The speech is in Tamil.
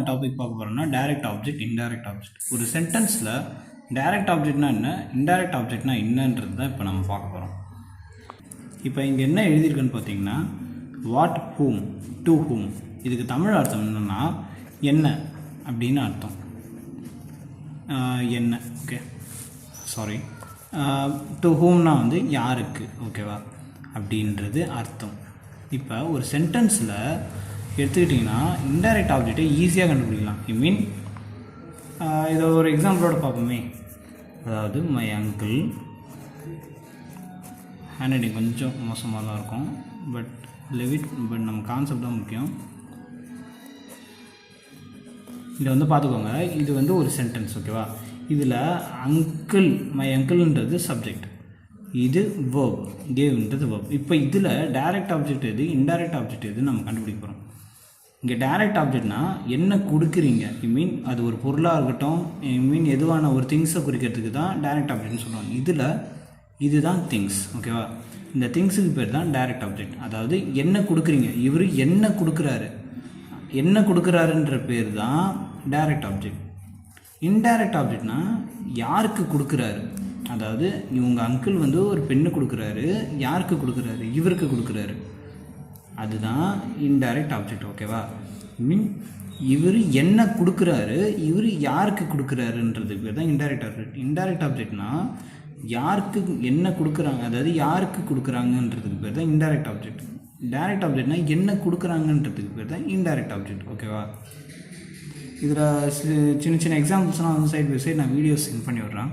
டாபிக் பார்க்க போகிறோம்னா டைரக்ட் ஆப்ஜெக்ட், இன்டைரக்ட் ஆப்ஜெக்ட். ஒரு சென்டென்ஸில் டைரக்ட் ஆப்ஜெக்ட்னா என்ன, இன்டைரக்ட் ஆப்ஜெக்ட்னா என்னன்றது தான் இப்போ நம்ம பார்க்க போகிறோம். இப்போ இங்கே என்ன எழுதியிருக்குன்னு பார்த்தீங்கன்னா, வாட், ஹூம், டு ஹூம். இதுக்கு தமிழ் அர்த்தம் என்னென்னா என்ன அப்படின்னு அர்த்தம். என்ன, ஓகே, சாரி. டு ஹூம்னா வந்து யாருக்கு, ஓகேவா, அப்படின்றது அர்த்தம். இப்போ ஒரு சென்டென்ஸில் எடுத்துக்கிட்டிங்கன்னா இன்டைரக்ட் ஆப்ஜெக்டை ஈஸியாக கண்டுபிடிக்கலாம். ஐ மீன் இதை ஒரு எக்ஸாம்பிளோட பார்ப்போமே. அதாவது மை அங்கிள், ஹேண்ட் ரைட்டிங் கொஞ்சம் மோசமாக தான் இருக்கும், பட் பட் நம்ம கான்செப்ட் தான் முக்கியம். இதை வந்து பார்த்துக்கோங்க, இது வந்து ஒரு சென்டென்ஸ், ஓகேவா. இதில் அங்கிள், மை அங்கிள்ன்றது சப்ஜெக்ட், இது வேர்ப், கேவ்ன்றது வேர்ப். இப்போ இதில் டைரக்ட் ஆப்ஜெக்ட் எது, இன்டைரக்ட் ஆப்ஜெக்ட் எது நம்ம கண்டுபிடிக்க போகிறோம். இங்கே டைரக்ட் ஆப்ஜெக்ட்னா என்ன கொடுக்குறீங்க, ஐ மீன் அது ஒரு பொருளாக இருக்கட்டும், ஐ மீன் எதுவான ஒரு திங்ஸை குறிக்கிறதுக்கு தான் டைரக்ட் ஆப்ஜெக்ட்னு சொல்லுவாங்க. இதில் இதுதான் திங்ஸ், ஓகேவா. இந்த திங்ஸுக்கு பேர் தான் டைரக்ட் ஆப்ஜெக்ட். அதாவது என்ன கொடுக்குறீங்க, இவர் என்ன கொடுக்குறாரு, என்ன கொடுக்குறாருன்ற பேர் தான் டைரக்ட் ஆப்ஜெக்ட். இன்டைரக்ட் ஆப்ஜெக்ட்னா யாருக்கு கொடுக்குறாரு, அதாவது இவங்க அங்கிள் வந்து ஒரு பெண்ணு கொடுக்குறாரு, யாருக்கு கொடுக்குறாரு, இவருக்கு கொடுக்குறாரு, அதுதான் இன்டைரக்ட் ஆப்ஜெக்ட், ஓகேவா. மீன் இவர் என்ன கொடுக்குறாரு, இவர் யாருக்கு கொடுக்குறாருன்றது பேர் தான் இன்டைரக்ட் ஆப்ஜெக்ட். இன்டைரக்ட் ஆப்ஜெக்ட்னா யாருக்கு என்ன கொடுக்குறாங்க, அதாவது யாருக்கு கொடுக்குறாங்கன்றதுக்கு பேர் தான் இன்டைரக்ட் ஆப்ஜெக்ட். டைரக்ட் ஆப்ஜெக்ட்னா என்ன கொடுக்குறாங்கன்றதுக்கு பேர் தான் இன்டைரக்ட் ஆப்ஜெக்ட், ஓகேவா. இதில் சின்ன சின்ன எக்ஸாம்பிள்ஸ்லாம் வந்து சைட் பை சைட் நான் வீடியோஸ் சென்ட் பண்ணி விட்றேன்.